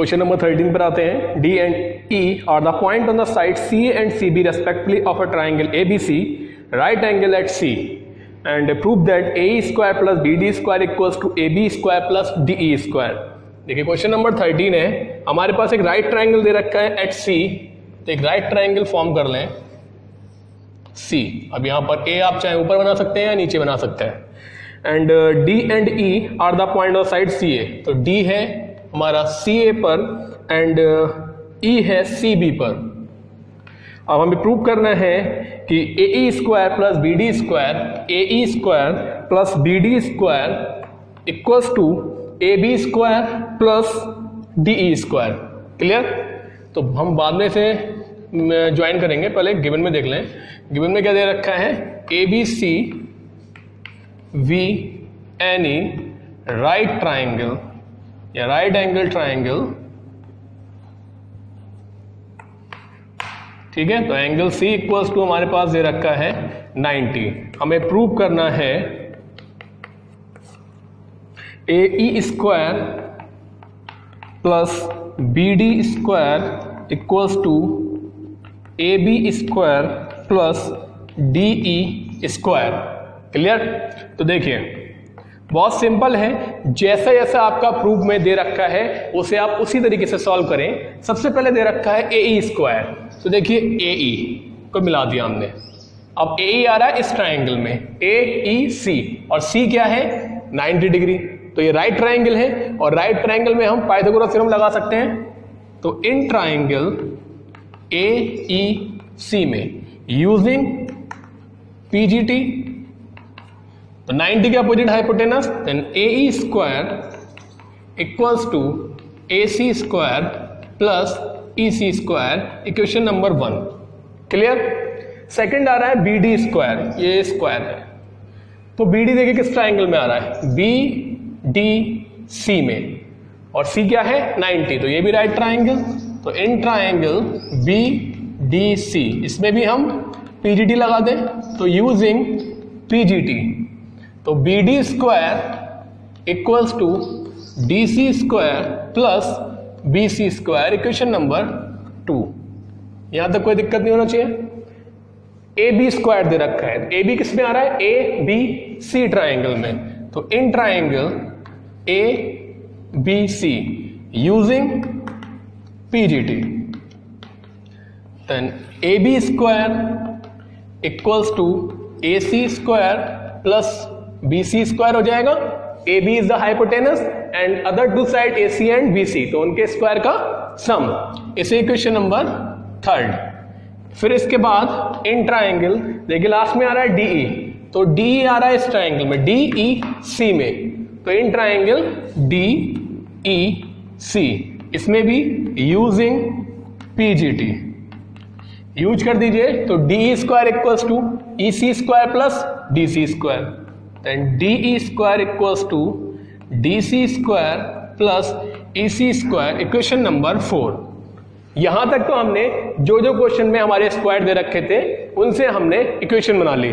Question number 13 पर आते हैं। D and E are the point on the side C and C B respectively of a triangle A B C, right angle at C, and prove that A square plus B D square equals to A B square plus D E square. देखिए question number 13 है, हमारे पास एक right triangle दे रखा है eight सी, तो एक right triangle form कर लें सी। अब यहाँ पर ए आप चाहे ऊपर बना सकते हैं या नीचे बना सकते हैं। And D and E are the point of side C A, तो डी है हमारा सी ए पर एंड ई है सी बी पर। अब हमें प्रूव करना है कि A E square plus B D square, A E square plus B D square equals to A B square plus D E square. Clear? तो हम बाद में से ज्वाइन करेंगे, पहले गिवन में देख लें। गिवन में क्या दे रखा है, A B C we any right triangle या राइट एंगल ट्राइंगल, ठीक है। तो एंगल सी इक्वल्स टू हमारे पास दे रखा है 90। हमें प्रूव करना है A E square plus B D square equals to A B square plus D E square. Clear? तो देखिए बहुत सिंपल है, जैसा जैसा आपका प्रूफ में दे रखा है उसे आप उसी तरीके से सॉल्व करें। सबसे पहले दे रखा है ए ई स्क्वायर, तो देखिए ए ई को मिला दिया हमने। अब ए ई आ रहा है इस ट्राइंगल में, ए ई सी, और सी क्या है 90 डिग्री, तो ये राइट ट्राइंगल है और राइट ट्राइंगल में हम पाइथागोरस थ्योरम लगा सकते हैं। तो इन ट्राइंगल ए ई सी में यूजिंग पीजीटी, तो 90 के opposite hypotenuse, then A E square equals to A C square plus E C square, equation number 1। Clear? Second आ रहा है बी डी स्क्वायर, ये स्क्वायर है, तो बी डी देखिए किस ट्राइंगल में आ रहा है, बी डी सी में, और सी क्या है 90, तो ये भी राइट ट्राइंगल। तो in triangle B D C, इसमें भी हम पीजीटी लगा दें, तो यूजिंग पीजीटी, तो B D square equals to D C square plus B C square, equation number 2। यहां तक कोई दिक्कत नहीं होना चाहिए। ए बी स्क्वायर दे रखा है, ए बी किस में आ रहा है, ए बी सी ट्राइंगल में, तो in triangle A B C using PGT, then A B square equals to A C square plus B C square हो जाएगा। A B is the hypotenuse and other two side A C and B C, तो उनके square का सम, इसे equation number 3। फिर इसके बाद in triangle देखिए लास्ट में आ रहा है डी ई, तो डी ई आ रहा है इस ट्राइंगल में, डी ई सी में, तो इन ट्राइंगल डी ई सी, इसमें भी यूजिंग पीजीटी यूज कर दीजिए, तो D E square equals to E C square plus D C square, then D E square equals to D C square plus E C square, equation number 4। यहां तक तो हमने जो जो क्वेश्चन में हमारे स्क्वायर दे रखे थे उनसे हमने इक्वेशन बना ली।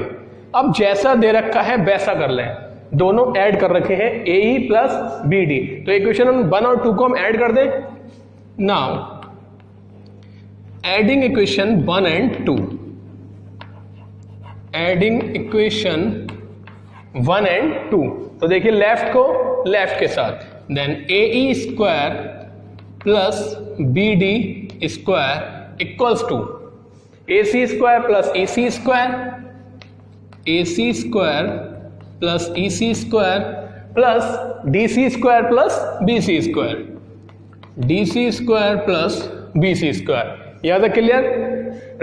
अब जैसा दे रखा है वैसा कर लें, दोनों ऐड कर रखे हैं A E plus B D, तो इक्वेशन 1 और 2 को हम ऐड कर दें। Now adding equation 1 and 2, adding equation 1 and 2, तो देखिए लेफ्ट को लेफ्ट के साथ, then A E square plus B D square equals to A C square plus E C square, A C square plus E C square plus D C square plus B C square, D C square plus B C square. यहां तक clear?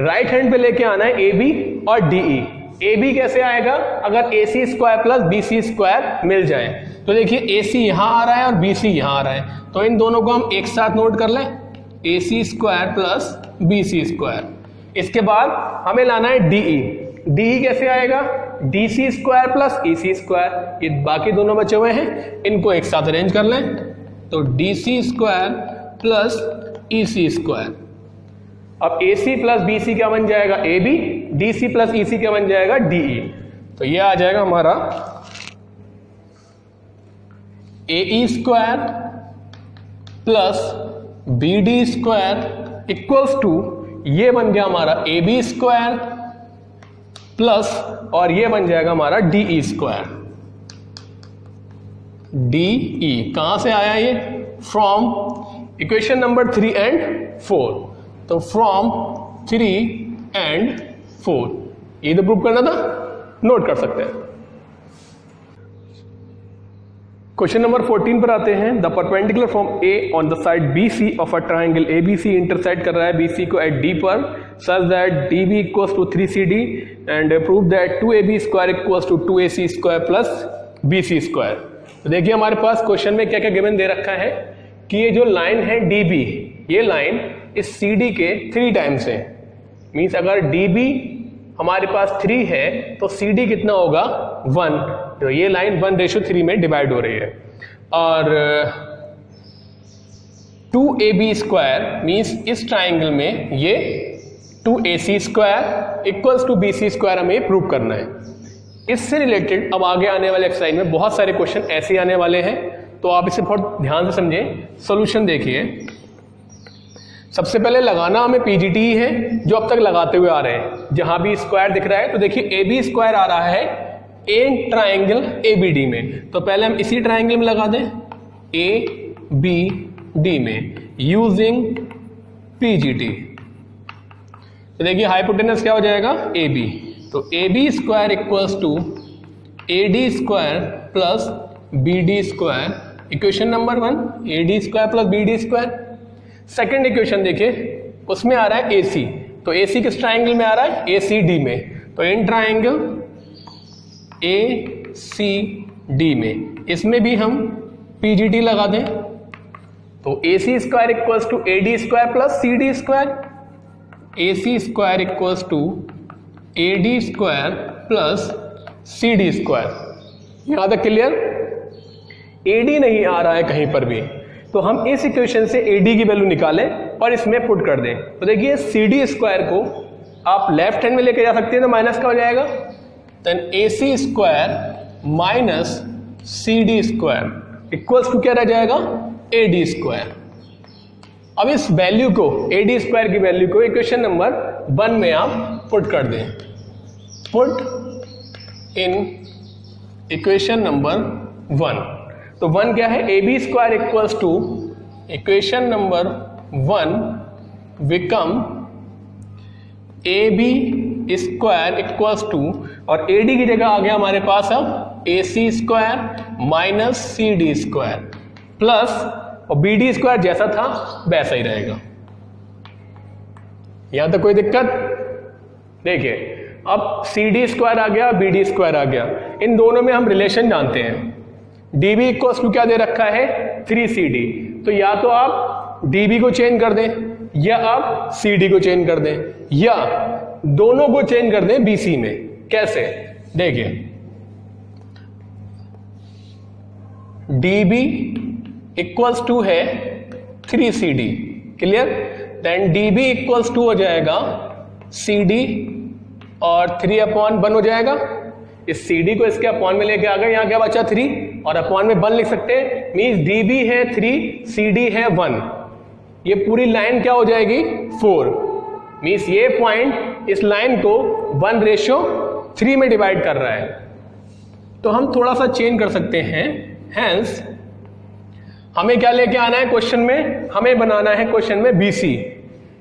Right hand पे लेके आना है A B और D E. A B कैसे आएगा, अगर A C square plus B C square मिल जाए, तो देखिए ए सी यहां आ रहा है और बी सी यहां आ रहा है, तो इन दोनों को हम एक साथ नोट कर लें, A C square plus B C square. इसके बाद हमें लाना है डी ई। डी ई कैसे आएगा, D C square plus E C square, ये बाकी दोनों बचे हुए हैं, इनको एक साथ अरेंज कर लें, तो D C square plus E C square. अब A C plus B C क्या बन जाएगा, A B, D C plus E C क्या बन जाएगा, डी ई। तो ये आ जाएगा हमारा A E square plus B D square equals to, ये बन गया हमारा ए बी स्क्वायर प्लस, और ये बन जाएगा हमारा D E square. D E कहां से आया ये? From equation number 3 and 4। तो फ्रॉम 3 एंड 4 ये तो प्रूव करना था, नोट कर सकते हैं। क्वेश्चन नंबर 14 पर आते हैं। The perpendicular from A on the side B C of a triangle A B C intersect कर रहा है बी सी को एट डी पर, such that D B equals to 3CD and prove that 2AB square equals to 2AC square plus BC square. तो देखिए हमारे पास question में क्या क्या गिवन दे रखा है कि ये जो लाइन है DB, ये लाइन इस CD के 3 टाइम्स है। मीन्स अगर DB हमारे पास 3 है तो CD कितना होगा? 1। तो ये लाइन 1:3 में डिवाइड हो रही है। और 2AB स्क्वायर मीन्स इस ट्राइंगल में ये 2AC square equals to BC square हमें प्रूव करना है। इससे रिलेटेड अब आगे आने वाले एक्सरसाइज में बहुत सारे क्वेश्चन ऐसे आने वाले हैं, तो आप इसे बहुत ध्यान से समझें। सॉल्यूशन देखिए, सबसे पहले लगाना हमें PGT ही है जो अब तक लगाते हुए आ रहे हैं। जहां भी स्क्वायर दिख रहा है तो देखिए AB स्क्वायर आ रहा है ए ट्राइंगल ABD में, तो पहले हम इसी ट्राइंगल में लगा दें ABD में यूजिंग PGT। तो देखिए हाइपोटेनस क्या हो जाएगा? AB। तो AB square equals to AD square plus BD square, equation number 1 AD square plus BD square. Second equation देखिए, उसमें आ रहा है AC, तो AC किस ट्राइंगल में आ रहा है? ACD में। तो इन ट्राइंगल ACD में इसमें भी हम PGT लगा दें, तो AC square equals to AD square plus CD square, AC square equals to AD square plus CD square. यहां तक क्लियर? AD नहीं आ रहा है कहीं पर भी, तो हम इस इक्वेशन से AD की वैल्यू निकालें और इसमें पुट कर दें। तो देखिए CD स्क्वायर को आप लेफ्ट हैंड में लेके जा सकते हैं, तो माइनस का हो जाएगा, then AC square minus CD square equals to क्या रह जाएगा? AD square. अब इस वैल्यू को, AD स्क्वायर की वैल्यू को इक्वेशन नंबर 1 में आप पुट कर दें। Put in equation number 1। तो 1 क्या है? AB square equals to equation number 1 become AB square equals to, और AD की जगह आ गया हमारे पास अब AC square minus CD square plus, और BD स्क्वायर जैसा था वैसा ही रहेगा। यहां तक कोई दिक्कत? देखिए अब CD स्क्वायर आ गया, BD स्क्वायर आ गया, इन दोनों में हम रिलेशन जानते हैं। DB इक्वल्स टू क्या दे रखा है? 3CD। तो या तो आप DB को चेंज कर दें, या आप CD को चेंज कर दें, या दोनों को चेंज कर दें BC में। कैसे? देखिए DB इक्वल्स टू है 3CD, clear? Then DB equals to हो जाएगा CD और 3/1 हो जाएगा। इस CD को इसके अपॉन में लेके आ गए, यहां क्या बचा? 3, और अपॉन में 1 लिख सकते हैं। मीन्स DB है 3, CD है 1, ये पूरी लाइन क्या हो जाएगी? 4। मीन्स ये पॉइंट इस लाइन को 1:3 में डिवाइड कर रहा है। तो हम थोड़ा सा चेंज कर सकते हैं। हेंस हमें क्या लेके आना है क्वेश्चन में? हमें बनाना है क्वेश्चन में BC।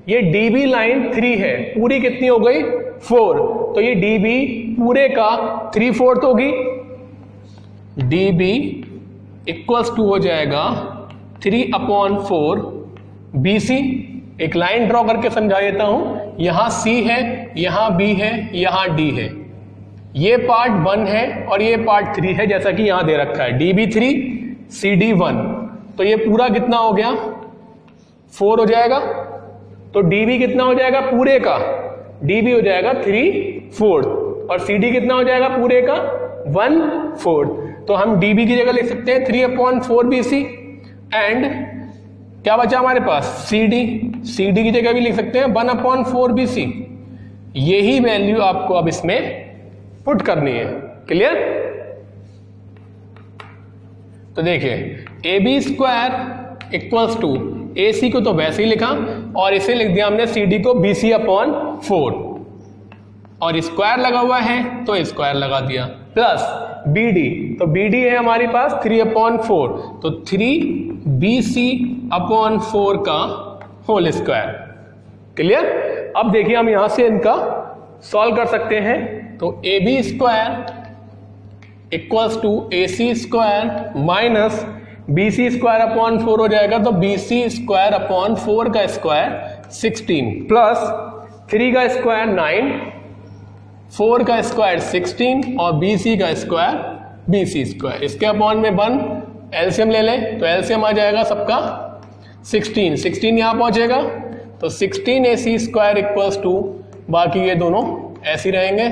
ये DB लाइन 3 है, पूरी कितनी हो गई? 4। तो ये DB पूरे का 3/4 होगी। DB इक्वल्स टू हो जाएगा 3/4 BC। एक लाइन ड्रॉ करके समझा देता हूं। यहां C है, यहां B है, यहां D है। ये पार्ट 1 है और ये पार्ट 3 है, जैसा कि यहां दे रखा है DB 3 CD 1। तो ये पूरा कितना हो गया? 4 हो जाएगा। तो DB कितना हो जाएगा पूरे का? DB हो जाएगा 3/4, और CD कितना हो जाएगा पूरे का? 1/4। तो हम DB की जगह लिख सकते हैं 3/4 BC। एंड क्या बचा हमारे पास? CD की जगह भी लिख सकते हैं 1/4 BC। यही वैल्यू आपको अब इसमें पुट करनी है। क्लियर? तो देखिए AB square equals to AC को तो वैसे ही लिखा और इसे लिख दिया हमने CD को BC अपॉन 4 और स्क्वायर लगा हुआ है तो स्क्वायर लगा दिया प्लस BD, तो BD है हमारे पास 3 अपॉन 4 तो 3BC अपॉन 4 का होल स्क्वायर। क्लियर? अब देखिए हम यहां से इनका सॉल्व कर सकते हैं तो AB square equals to AC square minus BC square upon 4 हो जाएगा तो BC स्क्वायर अपॉन 4 का स्क्वायर 16 प्लस 3 का स्क्वायर 9, 4 का स्क्वायर 16 और BC का स्क्वायर BC स्क्वायर, इसके अपॉन में 1 एलसीएम ले लें तो एलसीएम आ जाएगा सबका 16 यहाँ पहुंचेगा तो 16 AC स्क्वायर इक्वल्स टू, बाकी ये दोनों ऐसे रहेंगे,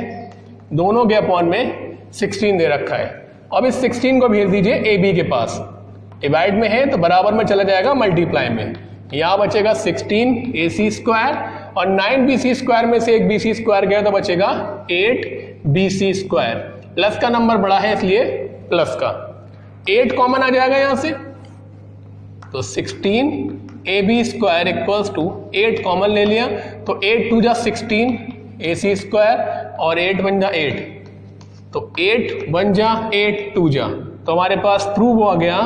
दोनों के अपॉन में 16 दे रखा है। अब इस 16 को भेज दीजिए AB के पास, डिवाइड में है तो बराबर में चला जाएगा मल्टीप्लाई में, यहाँ बचेगा 16 AC स्क्वायर और 9 BC स्क्वायर में से एक BC स्क्वायर गया तो बचेगा 8 BC स्क्वायर, प्लस का नंबर बड़ा है इसलिए प्लस का 8 कॉमन आ जाएगा यहाँ से तो 16 AB square equals to 8 common ले लिया तो 8 2 जा 16 AC स्क्वायर और 8 बन जा 8 तो 8 बन जा 8 2 जा, तो हमारे पास प्रूव हो गया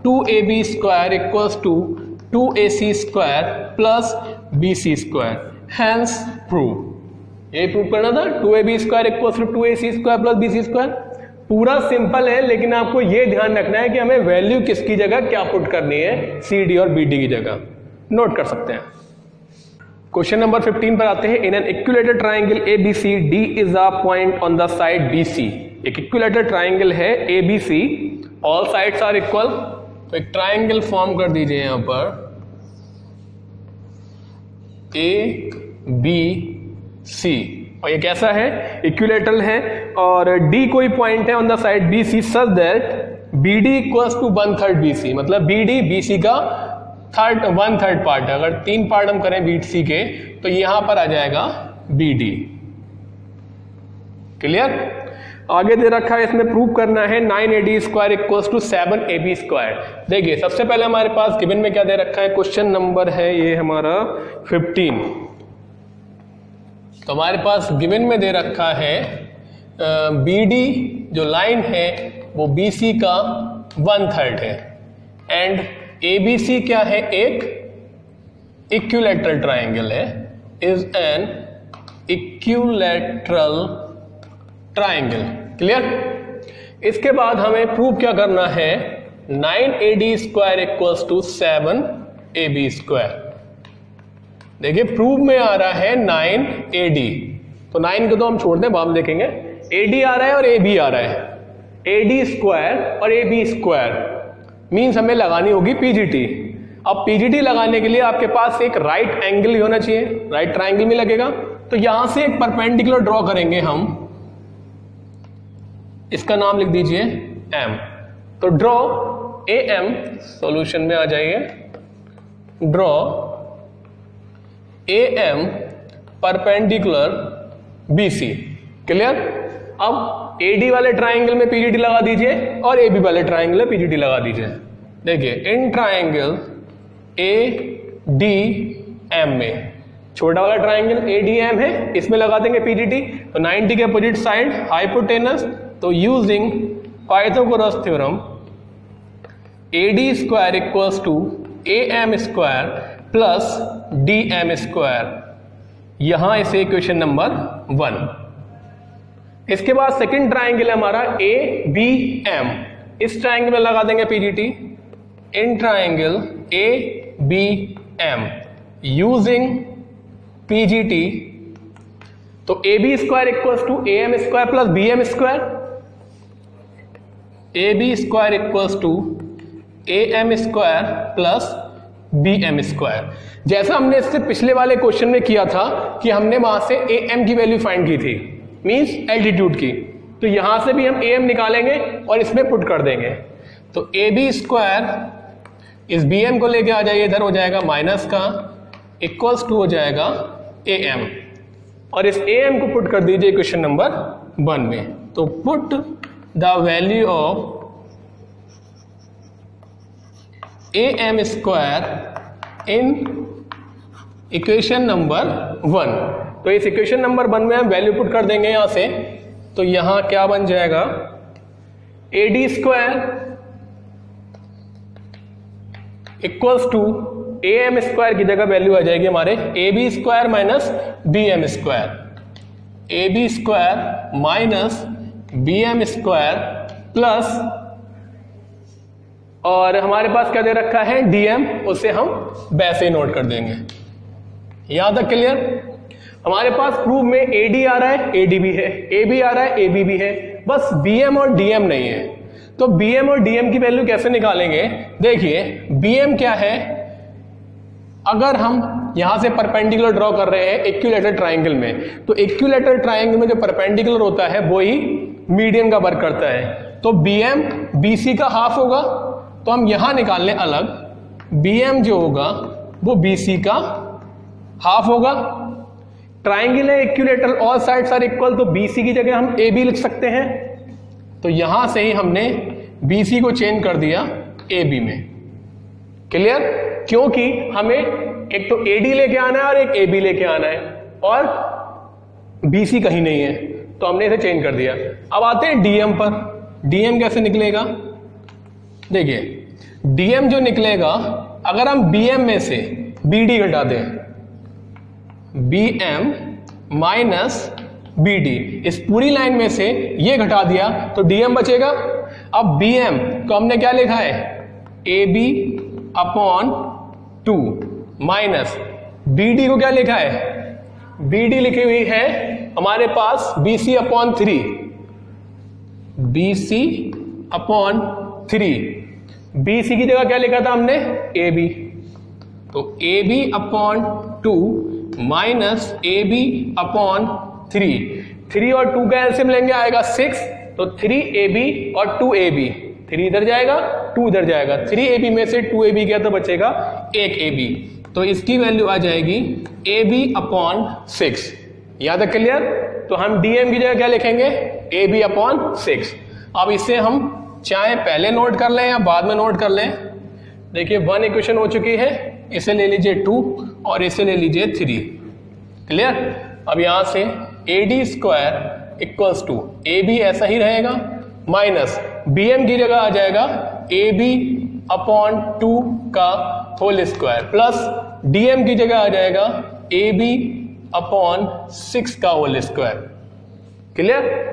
2AB square equals to 2AC square plus BC square, hence prove. यही प्रूव करना था 2AB square equals to 2AC square plus BC square. पूरा सिंपल है लेकिन आपको यह ध्यान रखना है कि हमें वैल्यू किसकी जगह क्या पुट करनी है, CD और BD की जगह, नोट कर सकते हैं। क्वेश्चन नंबर 15 पर आते हैं। In an equilateral triangle ABC D is a point on the side BC। एक इक्विलेटरल ट्राइंगल है ABC, all sides are equal, तो एक ट्राइंगल फॉर्म कर दीजिए यहां पर ABC और ये कैसा है, इक्विलेटरल है और D कोई पॉइंट है on the side BC such that BD equals to 1/3 BC, मतलब BD BC का 1/3 पार्ट है। अगर 3 पार्ट हम करें BC के तो यहां पर आ जाएगा BD। क्लियर? आगे दे रखा है, इसमें प्रूव करना है 9AD square equals to 7AB square. देखिए सबसे पहले हमारे पास गिवन में क्या दे रखा है, क्वेश्चन नंबर है ये हमारा 15, तो हमारे पास गिवन में दे रखा है BD जो लाइन है वो BC का 1/3 है एंड ABC क्या है, एक इक्विलैटरल ट्राइंगल है, is an equilateral triangle. Clear? इसके बाद हमें प्रूव क्या करना है, 9AD square equals to 7AB square. देखिए प्रूव में आ रहा है 9AD, तो 9 को तो हम छोड़ दें, बाद में देखेंगे। AD आ रहा है और AB आ रहा है, AD स्क्वायर और AB स्क्वायर मीन्स हमें लगानी होगी PGT। अब PGT लगाने के लिए आपके पास एक राइट एंगल होना चाहिए, राइट ट्राइंगल में लगेगा, तो यहां से एक परपेंडिकुलर ड्रॉ करेंगे हम, इसका नाम लिख दीजिए M। तो ड्रॉ AM, सॉल्यूशन में आ जाइए, draw AM perpendicular BC। Clear? अब AD वाले ट्राइंगल में PGT लगा दीजिए और AB वाले ट्राइंगल में PGT लगा दीजिए। देखिए इन ट्राइंगल ADM में छोटा वाला ट्राइंगल ADM है, इसमें लगा देंगे PGT, तो 90 के अपोजिट साइड हाइपोटेनस, तो using Pythagoras theorem AD square equals to AM square plus DM square, यहां इसे इक्वेशन नंबर 1। इसके बाद सेकंड ट्राइंगल है हमारा ABM, इस ट्राइंगल में लगा देंगे PGT, in triangle ABM using PGT, तो AB square equals to AM square plus BM square, AB square equals to AM square plus BM square. जैसा हमने इससे पिछले वाले क्वेश्चन में किया था कि हमने वहां से AM की वैल्यू फाइंड की थी, मींस एल्टीट्यूड की, तो यहां से भी हम AM निकालेंगे और इसमें पुट कर देंगे। तो AB स्क्वायर इस BM को लेके आ जाइए, इधर हो जाएगा माइनस का, इक्वल्स टू हो जाएगा AM, और इस AM को पुट कर दीजिए क्वेश्चन नंबर 1 में। तो put the value of AM square in equation number 1। तो इस इक्वेशन नंबर 1 में हम वैल्यू पुट कर देंगे यहां से, तो यहां क्या बन जाएगा, AD square equals to AM square की जगह वैल्यू आ जाएगी हमारे AB square minus BM square, AB square minus BM square plus, और हमारे पास क्या दे रखा है DM, उसे हम वैसे ही नोट कर देंगे। यहां तक क्लियर। हमारे पास प्रूफ में AD आ रहा है, AD भी है, AB आ रहा है, AB भी है, बस BM और DM नहीं है। तो BM और DM की वैल्यू कैसे निकालेंगे, देखिए BM क्या है, अगर हम यहां से परपेंडिकुलर ड्रॉ कर रहे हैं इक्विलैटरल ट्राइंगल में, तो इक्विलैटरल ट्राइंगल में जो परपेंडिकुलर होता है वो ही मीडियन का वर्क करता है। तो BM BC का हाफ होगा, तो हम यहां निकाल लें अलग, BM जो होगा वो BC का हाफ होगा। ट्राइंगल है equilateral, all sides are equal, तो BC की जगह हम AB लिख सकते हैं। तो यहां से ही हमने BC को चेंज कर दिया AB में। क्लियर, क्योंकि हमें एक तो AD लेके आना है और एक AB लेके आना है, और BC कहीं नहीं है, तो हमने इसे चेंज कर दिया। अब आते हैं DM पर। DM कैसे निकलेगा, देखिए DM जो निकलेगा, अगर हम BM में से BD घटा दें, BM माइनस BD, इस पूरी लाइन में से ये घटा दिया तो DM बचेगा। अब BM को हमने क्या लिखा है, AB अपॉन 2 माइनस BD को क्या लिखा है, BD लिखी हुई है हमारे पास BC upon 3, BC upon 3, BC की जगह क्या लिखा था हमने, AB, तो AB upon 2 minus AB upon 3, 3 और 2 का एलसीएम लेंगे आएगा 6, तो 3AB और 2AB, 3 इधर जाएगा 2 इधर जाएगा, 3AB में से 2AB गया तो बचेगा 1AB, तो इसकी वैल्यू आ जाएगी AB अपॉन 6। याद है, क्लियर। तो हम DM की जगह क्या लिखेंगे, AB अपॉन 6। अब इसे हम चाहे पहले नोट कर लें या बाद में नोट कर लें। देखिए 1 इक्वेशन हो चुकी है, इसे ले लीजिए 2 और इसे ले लीजिए 3। क्लियर। अब यहां से AD square equals to AB ऐसा ही रहेगा माइनस BM की जगह आ जाएगा AB अपॉन 2 का होल स्क्वायर प्लस DM की जगह आ जाएगा AB अपॉन 6 का होल स्क्वायर। क्लियर।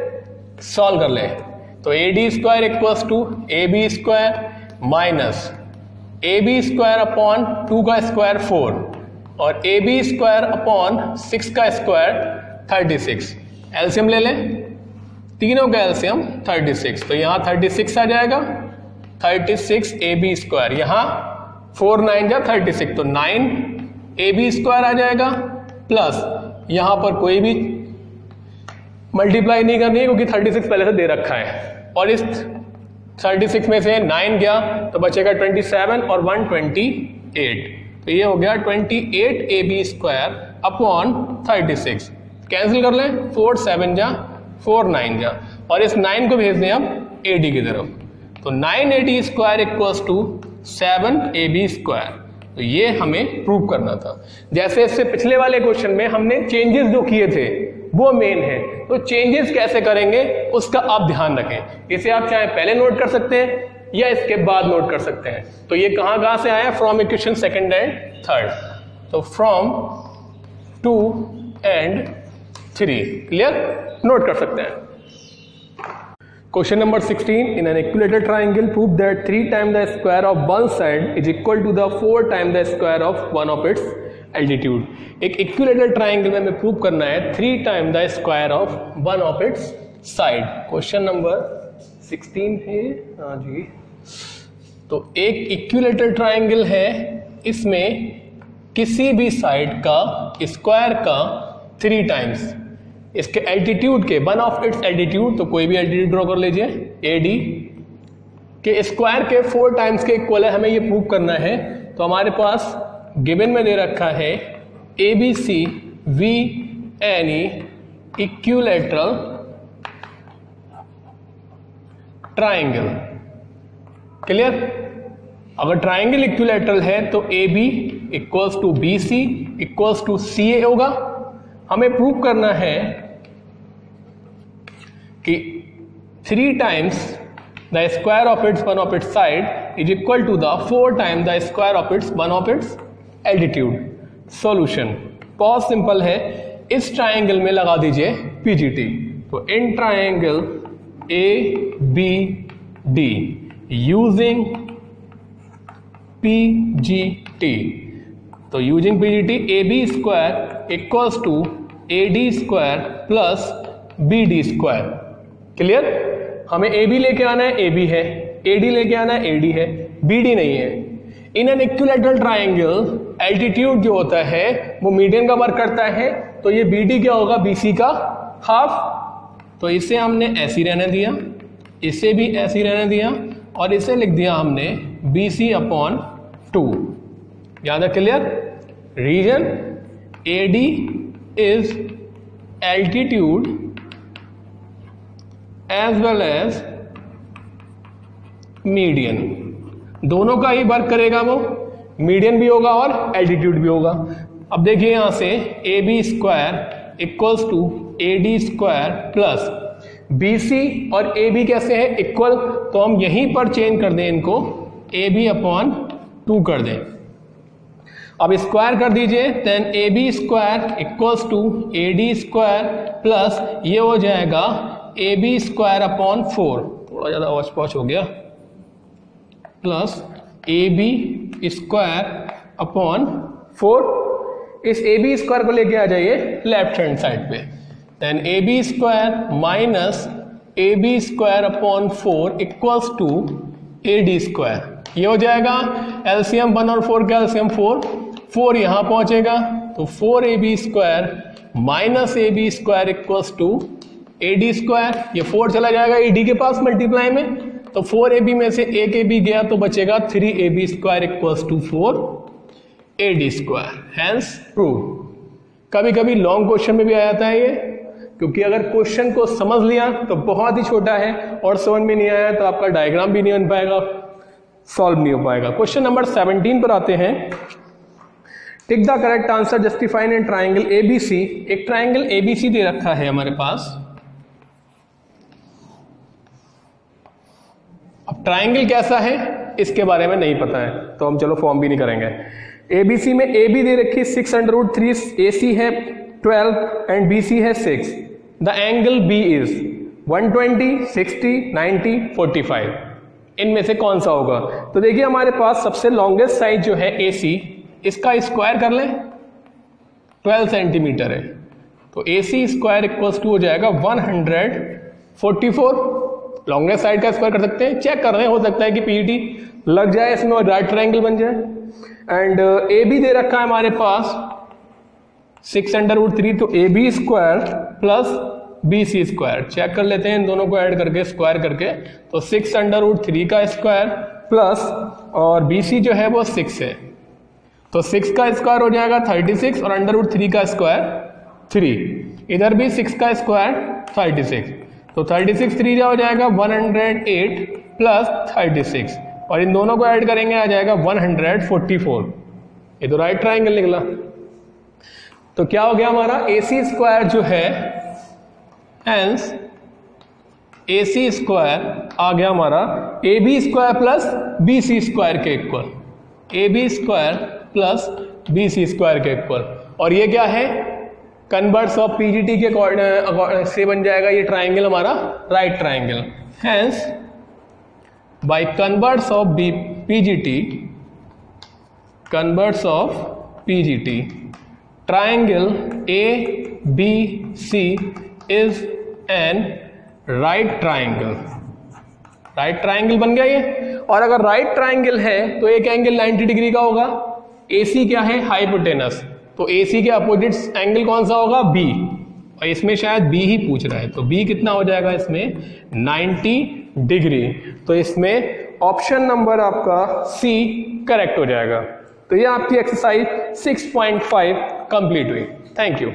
सॉल्व कर लें तो AD square equals to AB square minus AB square upon 2 का स्क्वायर 4 और AB स्क्वायर अपॉन 6 का स्क्वायर 36। एलसीएम ले लें, तीनों का एलसीएम 36, तो यहां 36 आ जाएगा, 36 AB स्क्वायर, यहां 4 9 जा 36, तो 9 AB स्क्वायर आ जाएगा प्लस यहां पर कोई भी मल्टीप्लाई नहीं करनी है क्योंकि 36 पहले से दे रखा है, और इस 36 में से 9 गया तो बचेगा 27 और 128, तो ये हो गया 28 AB स्क्वायर अपॉन 36। कैंसिल कर लें, 4 7 जा 4 9 जा, और इस 9 को भेज दें अब AD की तरफ, तो 9 AD square equals to 7 AB square. तो ये हमें प्रूव करना था। जैसे इससे पिछले वाले क्वेश्चन में हमने चेंजेस जो किए थे वो मेन है, तो चेंजेस कैसे करेंगे उसका आप ध्यान रखें। इसे आप चाहे पहले नोट कर सकते हैं या इसके बाद नोट कर सकते हैं। तो ये कहां से आया, from equation 2nd and 3rd, तो फ्रॉम 2 एंड 3। क्लियर, नोट कर सकते हैं। Question number 16, in an equilateral triangle prove that 3 times the square of one side is equal to the 4 times the square of one of its altitude. एक equilateral triangle में हमें prove करना है 3 times the square of one of its side. Question number 16 है, हाँ जी। तो एक equilateral triangle है, इसमें किसी भी साइड का स्क्वायर का 3 टाइम्स इसके एल्टीट्यूड के, वन ऑफ इट्स एल्टीट्यूड, तो कोई भी एल्टीट्यूड ड्रॉ कर लीजिए, AD के स्क्वायर के 4 टाइम्स के इक्वल है, हमें ये प्रूव करना है। तो हमारे पास गिवन में दे रखा है ABC VNE equilateral triangle. Clear. अगर ट्राइंगल इक्विलेटरल है तो AB equals to B C equals to C A होगा। हमें प्रूव करना है कि 3 times the square of its one of its side is equal to the 4 times the square of its one of its altitude। Solution बहुत simple है, इस triangle में लगा दीजिए पीजीटी। तो in triangle A B D using PGT, तो using PGT A B square equals to A D square plus B D square. Clear? हमें A B लेके आना है, ए बी है, ए डी लेके आना है, ए डी है, बी डी नहीं है। In an equilateral triangle altitude जो होता है वो मीडियन का वर्क करता है, तो ये बी डी क्या होगा, बी सी का हाफ। तो इसे हमने ऐसे ही रहने दिया, इसे भी ऐसे ही रहने दिया, और इसे लिख दिया हमने बी सी अपॉन 2। याद है? Clear? Reason A D is altitude as well as median, दोनों का ही वर्क करेगा वो, मीडियन भी होगा और एल्टीट्यूड भी होगा। अब देखिए यहां से A B square equals to A D square plus B C, और ए बी कैसे है, इक्वल, तो हम यहीं पर चेंज कर दें इनको, ए बी अपॉन 2 कर दें। अब स्क्वायर कर दीजिए, then A B square equals to A D square plus ये हो जाएगा ए बी स्क्वायर अपॉन 4, थोड़ा ज़्यादा औच पौच हो गया, plus A B square upon 4। इस ए बी स्क्वायर को लेके आ जाइए लेफ्ट हैंड साइड पे, then A B square minus A B square upon 4 equals to A D square. ये हो जाएगा एलसीएम 1 और 4 का एलसीएम 4, 4 यहाँ पहुंचेगा, तो 4 A B square minus A B square equals to A D square. ये 4 चला जाएगा ए डी के पास मल्टीप्लाई में, तो 4 ए बी में से एक ए बी गया तो बचेगा 3 A B square equals to 4 A D square. Hence prove. कभी कभी लॉन्ग क्वेश्चन में भी आ जाता है ये, क्योंकि अगर क्वेश्चन को समझ लिया तो बहुत ही छोटा है, और समझ में नहीं आया तो आपका डायग्राम भी नहीं बन पाएगा, सॉल्व नहीं हो पाएगा। क्वेश्चन नंबर 17 पर आते हैं। Tick the correct answer justifying in triangle ABC. एक ट्राइंगल एबीसी दे रखा है हमारे पास। अब ट्राइंगल कैसा है इसके बारे में नहीं पता है, तो हम चलो फॉर्म भी नहीं करेंगे। एबीसी में ए बी दे रखी 6√3, ए सी है 12 एंड बी सी है 6। The angle B is 120, 60, 90, 45। इनमें से कौन सा होगा? तो देखिए हमारे पास सबसे लॉन्गेस्ट साइड जो है ए सी, इसका स्क्वायर कर लें, 12 सेंटीमीटर है, तो ए सी स्क्वायर इक्वल्स टू हो जाएगा 144। लॉन्गेस्ट साइड का स्क्वायर कर सकते हैं, चेक कर रहे हैं, हो सकता है कि पीईटी लग जाए इसमें और राइट ट्रायंगल बन जाए। एंड ए बी दे रखा है हमारे पास 6√3, तो A B square plus B C square. Check कर लेते हैं इन दोनों को ऐड करके, स्क्वायर करके, तो 6√3 का स्क्वायर प्लस, और बी सी जो है वो 6 है, तो 6 का स्क्वायर हो जाएगा 36, और √3 का स्क्वायर 3। इधर भी 6 का स्क्वायर 36, तो 36 3 हो जाएगा 108 प्लस 36, और इन दोनों को ऐड करेंगे आ जाएगा 144। ये तो राइट ट्राइंगल निकला। तो क्या हो गया हमारा ए सी स्क्वायर जो है, हेंस ए सी स्क्वायर आ गया हमारा A B square plus B C square के equal, A B square plus B C square के इक्वल। और ये क्या है, कन्वर्स ऑफ पीजीटी के से बन जाएगा ये ट्राइंगल हमारा right triangle. Hence by converse of PGT, converse of PGT, triangle A B C is an right triangle. Right triangle बन गया ये। और अगर राइट ट्राइंगल है तो एक एंगल 90 डिग्री का होगा। ए सी क्या है, हाइपोटेनस, तो ए सी के अपोजिट एंगल कौन सा होगा, बी, और इसमें शायद बी ही पूछ रहा है, तो बी कितना हो जाएगा इसमें 90 डिग्री। तो इसमें ऑप्शन नंबर आपका सी करेक्ट हो जाएगा। तो ये आपकी एक्सरसाइज 6.5 कंप्लीट हुई। Thank you.